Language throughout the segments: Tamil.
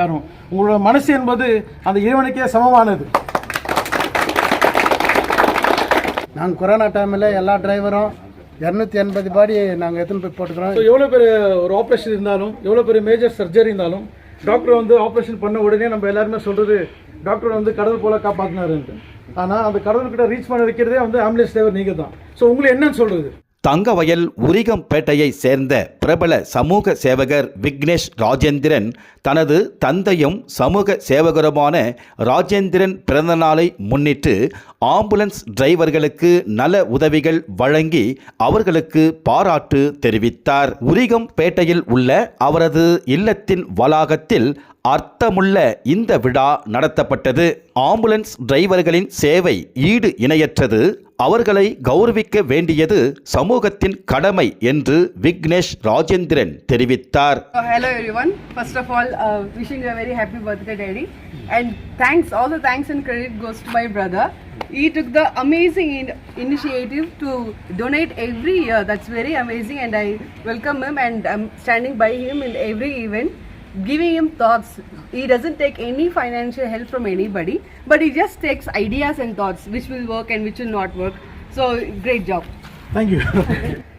காரணம். உங்களோட மனசு என்பது அந்த இறைவனுக்கே சமமானது. நாங்கள் கொரோனா டைமில் எல்லா டிரைவரும் 280 பாடி நாங்கள் எத்தனை போய் போட்டுக்கிறோம். ஸோ எவ்வளோ பெரிய ஒரு ஆப்ரேஷன் இருந்தாலும், எவ்வளோ பெரிய மேஜர் சர்ஜரி இருந்தாலும், டாக்டர் வந்து ஆப்ரேஷன் பண்ண உடனே நம்ம எல்லாருமே சொல்கிறது டாக்டர் வந்து கடவுள் போல காப்பாற்றினாருன்ட்டு. ஆனால் அந்த கடவுள்கிட்ட ரீச் பண்ண வைக்கிறதே வந்து ஆம்புலன்ஸ் டிரைவர் நீங்கள் தான். ஸோ உங்களுக்கு என்னன்னு சொல்கிறது? தங்கவயல் உரிகம்பேட்டையை சேர்ந்த பிரபல சமூக சேவகர் விக்னேஷ் ராஜேந்திரன் தனது தந்தையும் சமூக சேவகருமான ராஜேந்திரன் பிறந்தநாளை முன்னிட்டு ஆம்புலன்ஸ் டிரைவர்களுக்கு நல உதவிகள் வழங்கி அவர்களுக்கு பாராட்டு தெரிவித்தார். உரிகம்பேட்டையில் உள்ள அவரது இல்லத்தின் வளாகத்தில் அர்த்தமுள்ள இந்த விழா நடத்தப்பட்டது. ஆம்புலன்ஸ் டிரைவர்களின் சேவை ஈடு இணையற்றது. அவர்களை கௌரவிக்க வேண்டியது சமூகத்தின் கடமை என்று விக்னேஷ் ராஜேந்திரன் தெரிவித்தார். Hello everyone. First of all, wishing you a very happy birthday, Daddy. And thanks, all the thanks and credit goes to my brother. He took the amazing initiative to donate every year. That's very amazing, and I welcome him, and I'm standing by him in every event, giving him thoughts. He doesn't take any financial help from anybody, but he just takes ideas and thoughts which will work and which will not work. So great job. Thank you.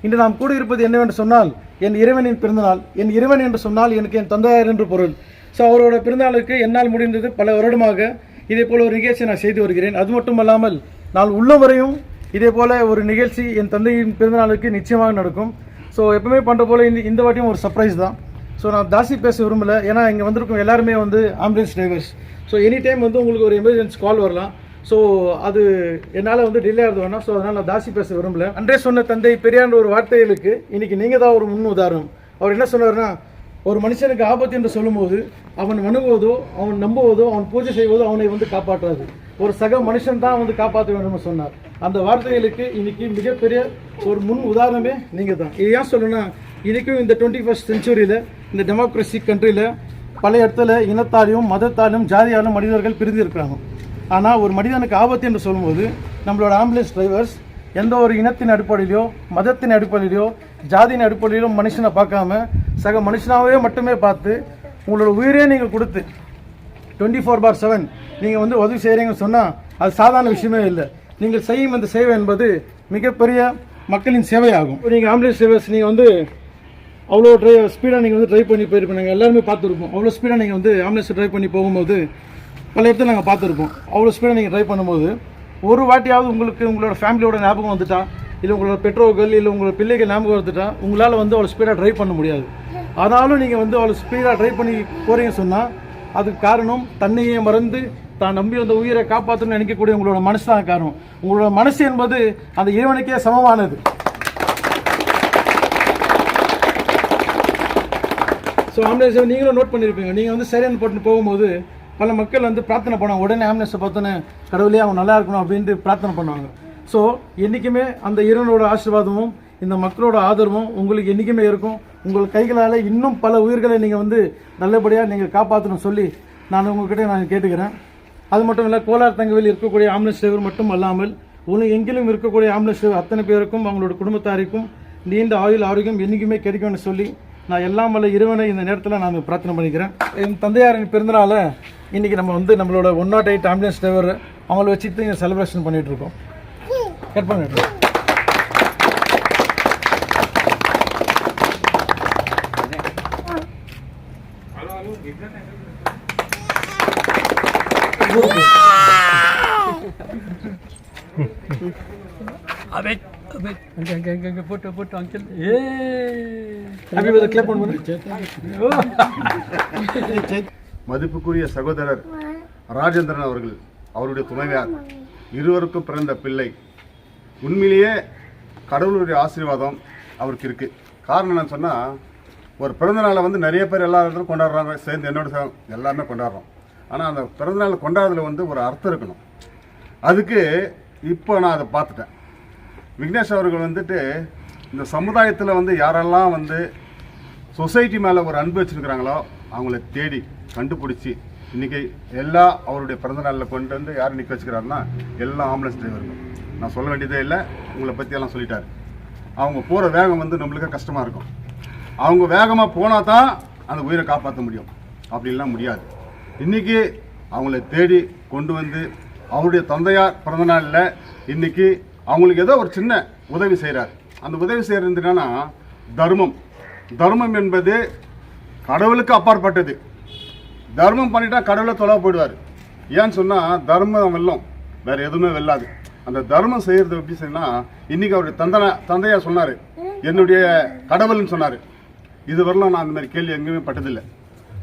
இன்று நாம் கூடியிருப்பது என்னவென்று சொன்னால், என் இறைவனின் பிறந்தநாள். என் இறைவன் என்று சொன்னால் எனக்கு என் தந்தையார் என்று பொருள். ஸோ அவரோட பிறந்தநாளுக்கு என்னால் முடிந்தது பல வருடமாக இதே போல் ஒரு நிகழ்ச்சி நான் செய்து வருகிறேன். அது மட்டும் அல்லாமல் நான் உள்ளவரையும் இதே போல் ஒரு நிகழ்ச்சி என் தந்தையின் பிறந்தநாளுக்கு நிச்சயமாக நடக்கும். ஸோ எப்பவுமே பண்ணுற போல் இந்த வாட்டியும் ஒரு சர்ப்ரைஸ் தான். ஸோ நான் தாசி பேச விரும்பலை, ஏன்னா இங்கே வந்திருக்கும் எல்லாருமே வந்து ambulance drivers. So any time வந்து உங்களுக்கு ஒரு எமர்ஜென்சி கால் வரலாம். ஸோ அது என்னால் வந்து டிலே ஆகுது வேணாம். ஸோ அதனால் நான் தாசி பேச விரும்பலை. அன்றே சொன்ன தந்தை பெரியார் ஒரு வார்த்தைகளுக்கு இன்றைக்கி நீங்கள் தான் ஒரு முன் உதாரணம். அவர் என்ன சொன்னார்னா, ஒரு மனுஷனுக்கு ஆபத்து என்று சொல்லும்போது அவன் வணங்குவதோ, அவன் நம்புவதோ, அவன் பூஜை செய்வதோ அவனை வந்து காப்பாற்றாது. ஒரு சக மனுஷன் தான் வந்து காப்பாற்ற வேண்டும் சொன்னார். அந்த வார்த்தைகளுக்கு இன்னைக்கு மிகப்பெரிய ஒரு முன் உதாரணமே நீங்கள் தான். இது ஏன் சொல்லணும்னா, இன்றைக்கும் இந்த 21st செஞ்சுரியில் இந்த டெமோக்ரஸி கண்ட்ரியில் பல இடத்துல இனத்தாலையும் மதத்தாலும் ஜாதியாலும் மனிதர்கள் பிரிந்து இருக்கிறாங்க. ஆனால் ஒரு மனிதனுக்கு ஆபத்து என்று சொல்லும்போது நம்மளோட ஆம்புலன்ஸ் டிரைவர்ஸ் எந்த ஒரு இனத்தின் அடிப்படையிலையோ, மதத்தின் அடிப்படையிலையோ, ஜாதியின் அடிப்படையிலும் மனுஷனை பார்க்காம சக மனுஷனாகவே மட்டுமே பார்த்து உங்களோட உயிரே நீங்கள் கொடுத்து 24/7 நீங்கள் வந்து உதவி செய்கிறீங்கன்னு சொன்னால் அது சாதாரண விஷயமே இல்லை. நீங்கள் செய்யும் இந்த சேவை என்பது மிகப்பெரிய மக்களின் சேவையாகும். நீங்கள் ஆம்புலன்ஸ் டிரைவர்ஸ் நீங்கள் வந்து அவ்வளோ ஸ்பீடாக நீங்கள் வந்து ட்ரைவ் பண்ணி போயிருப்போம். நாங்கள் எல்லாருமே பார்த்துருப்போம். அவ்வளோ ஸ்பீடாக நீங்கள் வந்து ஆம்புலன்ஸ் ட்ரைவ் பண்ணி போகும்போது பல இடத்துல நாங்கள் பார்த்துருப்போம். அவ்வளோ ஸ்பீடாக நீங்கள் ட்ரைவ் பண்ணும்போது ஒரு வாட்டியாவது உங்களுக்கு உங்களோட ஃபேமிலியோட ஞாபகம் வந்துட்டா, இல்லை உங்களோட பெற்றோர்கள் இல்லை உங்களோட பிள்ளைகள் ஞாபகம் வந்துட்டா உங்களால் வந்து அவ்வளோ ஸ்பீடாக ட்ரைவ் பண்ண முடியாது. ஆனாலும் நீங்கள் வந்து அவ்வளோ ஸ்பீடாக ட்ரைவ் பண்ணி போகிறீங்கன்னு சொன்னால் அதுக்கு காரணம் தன்னையே மறந்து தான் நம்பி அந்த உயிரை காப்பாற்றணும்னு நினைக்கக்கூடிய உங்களோட மனசு தான் காரணம். உங்களோட மனசு என்பது அந்த இறைவனுக்கே சமமானது. ஸோ ஆம்புலன்ஸை நீங்களும் நோட் பண்ணியிருப்பீங்க. நீங்கள் வந்து சரியான போட்டு போகும்போது பல மக்கள் வந்து பிரார்த்தனை பண்ணுவாங்க. உடனே ஆம்புலன்ஸை பார்த்தோன்னே கடவுளே அவன் நல்லா இருக்கணும் அப்படின்ட்டு பிரார்த்தனை பண்ணுவாங்க. ஸோ என்றைக்குமே அந்த இறைவனோட ஆசீர்வாதமும் இந்த மக்களோட ஆதரவும் உங்களுக்கு என்றைக்குமே இருக்கும். உங்கள் கைகளால் இன்னும் பல உயிர்களை நீங்கள் வந்து நல்லபடியாக நீங்கள் காப்பாற்றணும் சொல்லி நான் உங்கள்கிட்ட நான் கேட்டுக்கிறேன். அது மட்டும் இல்லை, கோலார் தங்கவேல் இருக்கக்கூடிய ஆம்புலன்ஸ் டிரைவர் மட்டும் அல்லாமல் எங்கிலும் இருக்கக்கூடிய ஆம்புலன்ஸ் டிரைவர் அத்தனை பேருக்கும் அவங்களோட குடும்பத்தாருக்கும் நீண்ட ஆயுள் ஆரோக்கியம் என்றைக்குமே கிடைக்கும்னு சொல்லி நான் எல்லாம் வல்ல இறைவனை இந்த நேரத்தில் நான் பிரார்த்தனை பண்ணிக்கிறேன். என் தந்தையாரின் பிறந்தநாள இன்றைக்கி நம்ம வந்து நம்மளோட 108 ஆம்புலன்ஸ் டிரைவர் அவங்கள வச்சுட்டு இங்கே செலிப்ரேஷன் பண்ணிகிட்ருக்கோம். கட் பண்ணிட்டு மதிப்புக்குரிய சகோதரர் ராஜேந்திரன் அவர்கள், அவருடைய துணைவியார், இருவருக்கும் பிறந்த பிள்ளை. உண்மையிலேயே கடவுளுடைய ஆசீர்வாதம் அவருக்கு இருக்குது. காரணம் என்னன்னு சொன்னால், ஒரு பிறந்தநாளை வந்து நிறைய பேர் எல்லா இடத்துலையும் கொண்டாடுறாங்க, சேர்ந்து என்னோட எல்லாருமே கொண்டாடுறோம். ஆனால் அந்த பிறந்தநாள் கொண்டாடுறதுல வந்து ஒரு அர்த்தம் இருக்கணும். அதுக்கு இப்போ நான் அதை பார்த்துட்டேன். விக்னேஷ் அவர்கள் வந்துட்டு இந்த சமுதாயத்தில் வந்து யாரெல்லாம் வந்து சொசைட்டி மேலே ஒரு அன்பு வச்சுருக்கிறாங்களோ அவங்கள தேடி கண்டுபிடிச்சி இன்றைக்கி எல்லா அவருடைய பிறந்தநாளில் கொண்டு வந்து யார் நிற்க வச்சுக்கிறாருன்னா எல்லா ஆம்புலன்ஸ் டிரைவர்கள். நான் சொல்ல வேண்டியதே இல்லை, உங்களை பற்றியெல்லாம் சொல்லிட்டாரு. அவங்க போகிற வேகம் வந்து நம்மளுக்கு கஷ்டமாக இருக்கும். அவங்க வேகமாக போனால் தான் அந்த உயிரை காப்பாற்ற முடியும். அப்படின்லாம் முடியாது. இன்றைக்கி அவங்கள தேடி கொண்டு வந்து அவருடைய தந்தையார் பிறந்தநாளில் இன்றைக்கி அவங்களுக்கு ஏதோ ஒரு சின்ன உதவி செய்கிறார். அந்த உதவி செய்கிறது என்னன்னா தர்மம். தர்மம் என்பது கடவுளுக்கு அப்பாற்பட்டது. தர்மம் பண்ணிட்டா கடவுளை தொலை போயிடுவார். ஏன்னு சொன்னால் தர்மம் வெல்லும், வேறு எதுவுமே வெல்லாது. அந்த தர்மம் செய்கிறது எப்படி சொன்னால் இன்றைக்கி அவருடைய தந்தையார் சொன்னார், என்னுடைய கடவுள்னு சொன்னார். இது வரலாம் நான் அந்த மாதிரி கேள்வி எங்கேயுமே பட்டதில்லை.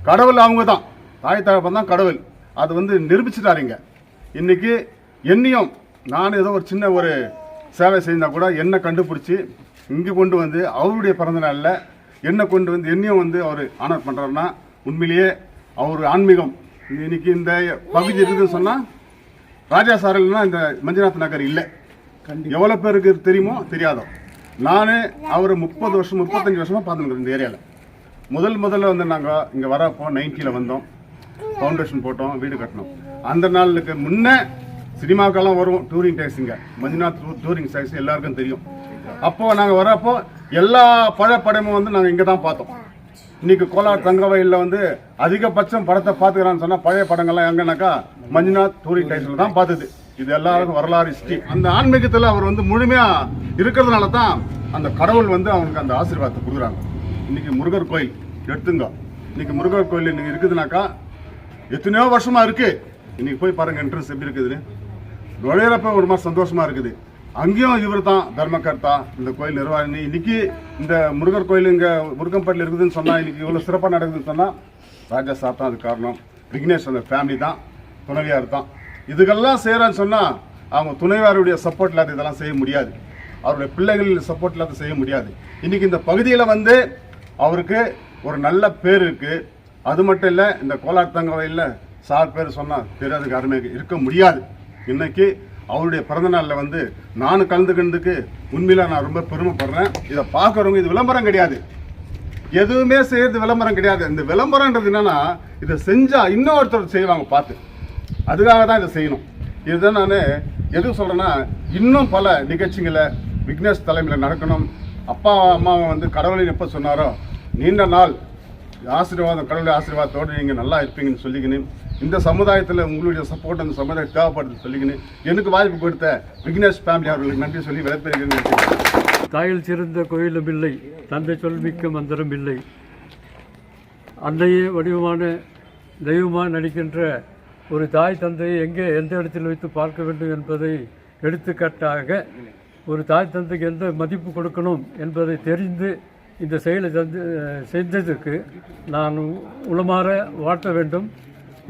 கடவுள் அவங்க தான், தாய் தகப்பன் தான் கடவுள். அது வந்து நிரூபிச்சுட்டாருங்க. இன்றைக்கி என்னையும் நான் ஏதோ ஒரு சின்ன ஒரு சேவை செய்தால் கூட என்னை கண்டுபிடிச்சி இங்கே கொண்டு வந்து அவருடைய பிறந்தநாளில் என்னை கொண்டு வந்து என்னையும் வந்து அவர் ஆனர் பண்ணுறாருன்னா உண்மையிலேயே அவர் ஆன்மீகம். இன்னைக்கு இந்த பகுதி இருக்குதுன்னு சொன்னால் ராஜா சாரல்னா இந்த மஞ்சுநாத் நகர் இல்லை. எவ்வளோ பேருக்கு தெரியுமோ தெரியாதோ. நான் அவர் 30 வருஷம் 35 வருஷமாக பார்த்துருக்கேன் இந்த ஏரியாவில். முதல்ல வந்து நாங்கள் இங்கே வரப்போ 90ல் வந்தோம், ஃபவுண்டேஷன் போட்டோம், வீடு கட்டினோம். அந்த நாளுக்கு முன்னே சினிமாக்கெல்லாம் வரும் டூரிங் டேக்ஸிங்க, மஞ்சுநாத் டூரிங் டேக்ஸி எல்லாருக்கும் தெரியும். அப்போது நாங்கள் வரப்போ எல்லா படமும் வந்து நாங்கள் இங்கே தான் பார்த்தோம். இன்றைக்கி கோலார் தங்கவயலில் வந்து அதிகபட்சம் படத்தை பார்த்துக்கிறான்னு சொன்னால் பழைய படங்கள்லாம் எங்கன்னாக்கா மஞ்சுநாத் டூரிங் டேக்ஸில் தான் பார்த்தது. இது எல்லாருக்கும் வரலாறு ஹிஸ்ட்ரி. அந்த ஆன்மீகத்தில் அவர் வந்து முழுமையாக இருக்கிறதுனால தான் அந்த கடவுள் வந்து அவங்களுக்கு அந்த ஆசீர்வாதத்தை கொடுக்குறாங்க. இன்றைக்கி முருகர் கோயில் எடுத்துங்க. இன்றைக்கி முருகர் கோயில் இன்றைக்கி இருக்குதுனாக்கா எத்தனையோ வருஷமாக இருக்குது. இன்றைக்கி போய் பாருங்கள் என்ட்ரன்ஸ் எப்படி இருக்குதுன்னு. நுழையிறப்ப ஒரு மாதிரி சந்தோஷமாக இருக்குது. அங்கேயும் இவர் தான் தர்மகர்த்தா, இந்த கோயில் நிர்வாகி. இன்றைக்கி இந்த முருகர் கோயில் இங்கே முருகம்பட்டில் இருக்குதுன்னு சொன்னால் இன்றைக்கி இவ்வளோ சிறப்பாக நடக்குதுன்னு சொன்னால் ராஜா சார் தான் அதுக்கு காரணம். விக்னேஷ் அந்த ஃபேமிலி தான், துணைவியார் தான். இதுக்கெல்லாம் செய்கிறான்னு சொன்னால் அவங்க துணைவியாருடைய சப்போர்ட் இல்லாத இதெல்லாம் செய்ய முடியாது. அவருடைய பிள்ளைகள் சப்போர்ட் இல்லாத செய்ய முடியாது. இன்றைக்கி இந்த பகுதியில் வந்து அவருக்கு ஒரு நல்ல பேர் இருக்குது. அது மட்டும் இல்லை, இந்த கோலார் தங்கவயலில் சார் பேர் சொன்னால் தெரியாதுக்கு யாருமே இருக்க முடியாது. இன்றைக்கி அவருடைய பிறந்தநாளில் வந்து நானும் கலந்துக்கிறதுக்கு உண்மையில் நான் ரொம்ப பெருமைப்படுறேன். இதை பார்க்குறவங்க இது விளம்பரம் கிடையாது, எதுவுமே செய்கிறது விளம்பரம் கிடையாது. இந்த விளம்பரன்றது என்னென்னா இதை செஞ்சால் இன்னொருத்தர் செய்வாங்க பார்த்து, அதுக்காக தான் இதை செய்யணும். இதுதான் நான் எதுவும் சொல்கிறேன்னா இன்னும் பல நிகழ்ச்சிகளை விக்னேஷ் தலைமையில் நடக்கணும். அப்பா அம்மாவை வந்து கடவுளை எப்போ சொன்னாரோ நீண்ட நாள் ஆசீர்வாதம், கடவுளுடைய ஆசீர்வாதத்தோடு நீங்கள் நல்லா இருப்பீங்கன்னு சொல்லிக்கணும். இந்த சமுதாயத்தில் உங்களுடைய சப்போர்ட் அந்த சமுதாயம் தேவைப்படுது சொல்லிக்கணும். எனக்கு வாய்ப்பு கொடுத்த விக்னேஷ் ஃபேமிலி அவர்களுக்கு நன்றி சொல்லி விடைபெறுகிறேன். தாயில் சிறந்த கோயிலும் இல்லை, தந்தை சொல்மிக்க மந்திரம் இல்லை. அன்னையே வடிவமான தெய்வமாக நடிக்கின்ற ஒரு தாய் தந்தையை எங்கே எந்த இடத்தில் வைத்து பார்க்க வேண்டும் என்பதை எடுத்துக்காட்டாக ஒரு தாய் தந்தைக்கு எந்த மதிப்பு கொடுக்கணும் என்பதை தெரிந்து இந்த செயலை செஞ்சதுக்கு நான் உளமாற வாழ்த்த வேண்டும்.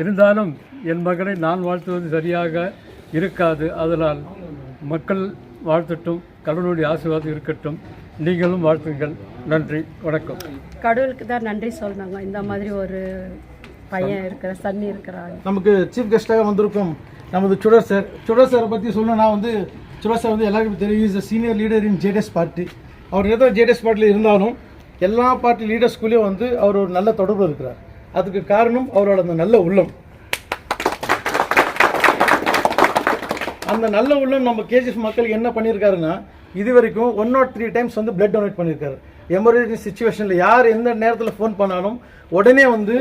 இருந்தாலும் என் மகனை நான் வாழ்த்துவது சரியாக இருக்காது. அதனால் மக்கள் வாழ்த்தட்டும், கடவுளுடைய ஆசீர்வாதம் இருக்கட்டும், நீங்களும் வாழ்த்துங்கள். நன்றி, வணக்கம். கடவுளுக்கு தான் நன்றி சொல்லணுங்க. இந்த மாதிரி ஒரு பையன் இருக்கிற சன்னி இருக்கிறாங்க. நமக்கு சீஃப் கெஸ்ட்டாக வந்திருக்கும் நமது சுடர் சார். சுடர் சாரை பற்றி சொல்லணும்னா வந்து சுடர் சார் வந்து எல்லாருக்கும் தெரியும், is a senior leader in JDS party. அவர் ஏதோ ஜேடிஎஸ் பார்ட்டியில் இருந்தாலும் எல்லா பார்ட்டி லீடர்ஸ்குள்ளேயும் வந்து அவர் ஒரு நல்ல தொடர்பு இருக்கிறார். அதுக்கு காரணம் அவரோட அந்த நல்ல உள்ளம். அந்த நல்ல உள்ளம் நம்ம கேஜிஎஃப் மக்களுக்கு என்ன பண்ணியிருக்காருன்னா இது வரைக்கும் 103 டைம்ஸ் வந்து பிளட் டொனேட் பண்ணியிருக்காரு. எமர்ஜென்சி சுச்சுவேஷனில் யார் எந்த நேரத்தில் ஃபோன் பண்ணாலும் உடனே வந்து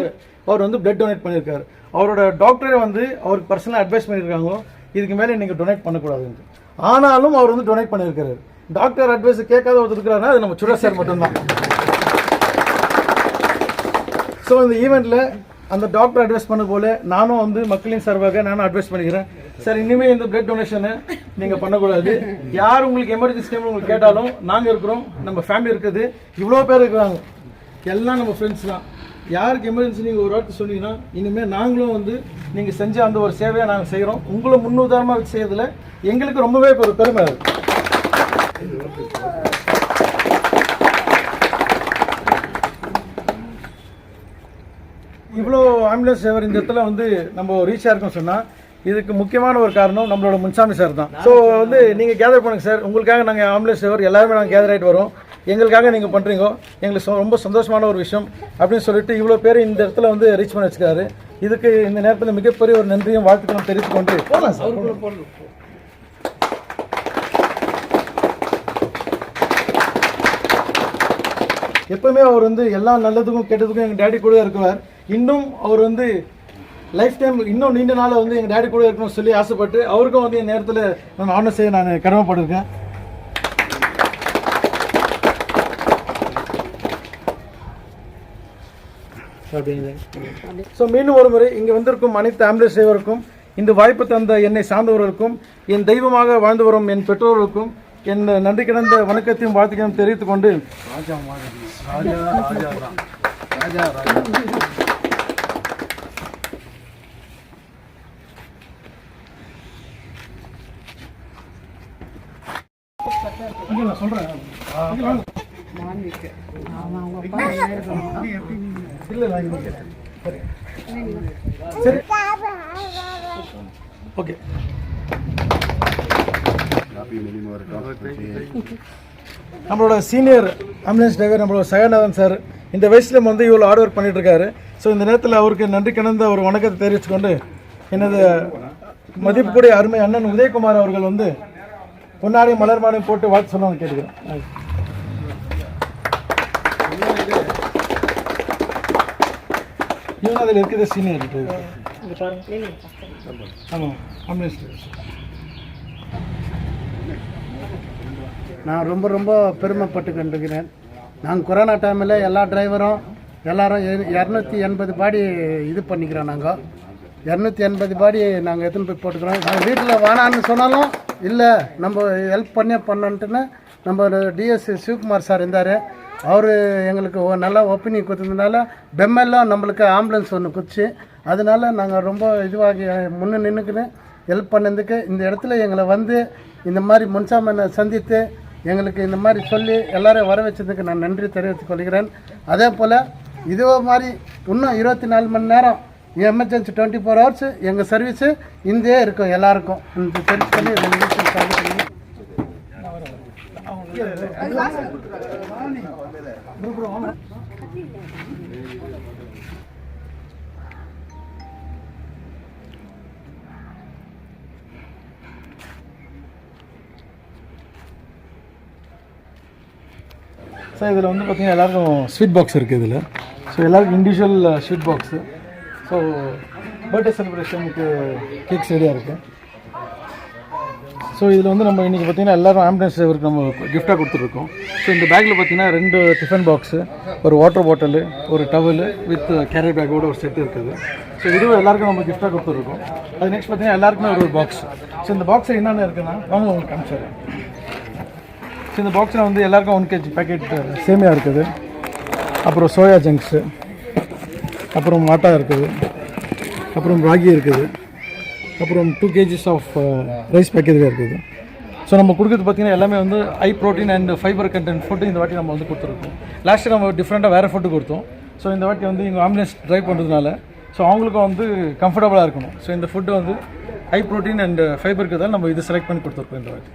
அவர் வந்து பிளட் டொனேட் பண்ணியிருக்காரு. அவரோட டாக்டரே வந்து அவருக்கு பர்சனலாக அட்வைஸ் பண்ணியிருக்காங்க, இதுக்கு மேலே நீங்கள் டொனேட் பண்ணக்கூடாதுன்னு. ஆனாலும் அவர் வந்து டொனேட் பண்ணியிருக்காரு. டாக்டர் அட்வைஸ் கேட்காத ஒருத்தர் இருக்கிறாருன்னா அது நம்ம சுடர் சார் மட்டும்தான். ஸோ இந்த ஈவெண்ட்டில் அந்த டாக்டர் அட்வைஸ் பண்ண போல நானும் வந்து மக்களின் சார்பாக நானும் அட்வைஸ் பண்ணிக்கிறேன். சார் இனிமேல் இந்த பிளட் டொனேஷனை நீங்கள் பண்ணக்கூடாது. யார் உங்களுக்கு எமர்ஜென்சி டைமில் உங்களுக்கு கேட்டாலும் நாங்கள் இருக்கிறோம், நம்ம ஃபேமிலி இருக்குது, இவ்வளோ பேர் இருக்கிறாங்க, எல்லாம் நம்ம ஃப்ரெண்ட்ஸ் தான். யாருக்கு எமர்ஜென்சி நீங்கள் ஒரு வார்த்தை சொன்னீங்கன்னா இனிமேல் நாங்களும் வந்து நீங்கள் செஞ்ச அந்த ஒரு சேவையை நாங்கள் செய்கிறோம். உங்களை முன்னுதாரணமாக வச்சு செய்யறதுல எங்களுக்கு ரொம்பவே ஒரு பெருமை இருக்குது. இவ்வளோ ஆம்புலன்ஸ் சேவர் இந்த இடத்துல வந்து நம்ம ரீச் ஆயிருக்கோம் சொன்னால் இதுக்கு முக்கியமான ஒரு காரணம் நம்மளோட முன்சாமி சார் தான். ஸோ வந்து நீங்கள் கேதர் பண்ணுங்கள் சார், உங்களுக்காக நாங்கள் ஆம்புலன்ஸ் சேவர் எல்லாருமே நாங்கள் கேதர் ஆகிட்டு வரோம், எங்களுக்காக நீங்கள் பண்ணுறீங்க, எங்களுக்கு ரொம்ப சந்தோஷமான ஒரு விஷயம் அப்படின்னு சொல்லிட்டு இவ்வளோ பேர் இந்த இடத்துல வந்து ரீச் பண்ணி வச்சுக்காரு. இதுக்கு இந்த நேரத்தில் மிகப்பெரிய ஒரு நன்றியும் வாழ்த்துக்களும் தெரிவித்து கொண்டு போகலாம் சார். எப்பவுமே அவர் வந்து எல்லா நல்லதுக்கும் கெட்டதுக்கும் எங்கள் டேடி கூட இருக்குவார். இன்னும் அவர் வந்து லைஃப் டைம் இன்னும் நீண்ட நாள் வந்து எங்கள் டேடி கூட இருக்கணும்னு சொல்லி ஆசைப்பட்டு அவருக்கும் வந்து என் நேரத்தில் நான் ஆனர் செய்ய நான் கடமைப்பட்டிருக்கேன். ஸோ மீண்டும் ஒரு முறை இங்கே வந்திருக்கும் அனைத்து ஆம்புலன்ஸ் டிரைவருக்கும், இந்த வாய்ப்பு தந்த என்னை சார்ந்தவர்களுக்கும், என் தெய்வமாக வாழ்ந்து வரும் என் பெற்றோர்களுக்கும் என் நன்றி கிடந்த வணக்கத்தையும் வாழ்த்துக்களையும் தெரிவித்துக் கொண்டு நான் சொல்றேன். இல்லை சரி ஓகே. நம்மளோட சீனியர் ஆம்புலன்ஸ் டிரைவர் நம்மளோட சகநாதன் சார் இந்த வயசில் வந்து இவ்வளோ ஹார்ட் ஒர்க் பண்ணிட்டு இருக்காரு. ஸோ இந்த நேரத்தில் அவருக்கு நன்றி கிடந்த ஒரு வணக்கத்தை தெரிவித்துக்கொண்டு எனது மதிப்புக்குரிய அருமை அண்ணன் உதயகுமார் அவர்கள் வந்து பொன்னாடி மலர் மாலையும் போட்டு வாழ்த்து சொல்லுவாங்க கேட்டுக்கிறேன். இவங்க அதில் இருக்குது சீனியர் டிரைவர். ஆமாம் ஆம்புலன்ஸ் டிரைவர். நான் ரொம்ப ரொம்ப பெருமைப்பட்டு கொண்டிருக்கிறேன். நாங்கள் கொரோனா டைமில் எல்லா டிரைவரும் எல்லாரும் 280 பாடி இது பண்ணிக்கிறோம். நாங்கள் 280 பாடி நாங்கள் எத்தனை போய் போட்டுக்கிறோம். நாங்கள் வீட்டில் வேணான்னு சொன்னாலும் இல்லை நம்ம ஹெல்ப் பண்ணன்ட்டுன்னு நம்ம டிஎஸ் சிவகுமார் சார் இருந்தார். அவர் எங்களுக்கு நல்லா ஒப்பீனியன் கொடுத்ததுனால பெம்மெல்லாம் நம்மளுக்கு ஆம்புலன்ஸ் ஒன்று குதிச்சு, அதனால நாங்கள் ரொம்ப இதுவாகி முன்னே நின்றுக்குன்னு ஹெல்ப் பண்ணதுக்கு இந்த இடத்துல எங்களை வந்து இந்த மாதிரி முன்சாமனை சந்தித்து எங்களுக்கு இந்த மாதிரி சொல்லி எல்லோரும் வர வச்சதுக்கு நான் நன்றி தெரிவித்துக் கொள்கிறேன். அதே போல் இதே மாதிரி இன்னும் 24 மணி நேரம் எமர்ஜென்சி 24 ஹவர்ஸ் எங்கள் சர்வீஸு இந்தே இருக்கும் எல்லாருக்கும். தெரிஞ்சு பண்ணி ஸோ இதில் வந்து பார்த்திங்கன்னா எல்லாருக்கும் ஸ்வீட் பாக்ஸ் இருக்குது இதில். ஸோ எல்லாருக்கும் individual sweet box. So birthday செலிப்ரேஷனுக்கு கேக்ஸ் ரெடியாக இருக்குது. ஸோ இதில் வந்து நம்ம இன்றைக்கி பார்த்திங்கன்னா எல்லோரும் ஆம்புலன்ஸ் டிரைவருக்கு நம்ம கிஃப்டாக கொடுத்துருக்கோம். ஸோ இந்த பேக்கில் பார்த்திங்கன்னா 2 டிஃபன் பாக்ஸு, ஒரு வாட்டர் பாட்டிலு, ஒரு டவலு வித் கேரி பேக்கோட ஒரு செட்டு இருக்குது. ஸோ இதுவும் எல்லாருக்கும் நம்ம கிஃப்டாக கொடுத்துருக்கோம். அது நெக்ஸ்ட் பார்த்திங்கன்னா எல்லாருக்குமே ஒரு பாக்ஸ். ஸோ இந்த பாக்ஸில் என்னென்ன இருக்குன்னா வாங்க உங்களுக்கு காமிச்சிடுறேன். ஸோ இந்த பாக்ஸில் வந்து எல்லாருக்கும் 1 kg பேக்கெட் சேமியா இருக்குது, அப்புறம் சோயா ஜங்க்ஸு, அப்புறம் ஆட்டா இருக்குது, அப்புறம் ராகி இருக்குது, அப்புறம் 2 kg ஆஃப் ரைஸ் பேக்கெட் இருக்குது. ஸோ நம்ம கொடுக்குறது பார்த்திங்கன்னா எல்லாமே வந்து high protein and fibre content food இந்த வாட்டி நம்ம வந்து கொடுத்துருக்கோம். லாஸ்ட்டு நம்ம டிஃப்ரெண்ட்டாக வேறு ஃபுட்டு கொடுத்தோம். ஸோ இந்த வாட்டி வந்து இங்கே ஆம்புலன்ஸ் ட்ரைவ் பண்ணுறதுனால ஸோ அவங்களுக்கும் வந்து கம்ஃபர்டபுளாக இருக்கணும். ஸோ இந்த ஃபுட்டு வந்து ஹை ப்ரோட்டீன் அண்ட் ஃபைபர் இருக்கிறதால நம்ம இது செலக்ட் பண்ணி கொடுத்துருக்கோம் இந்த வாட்டி.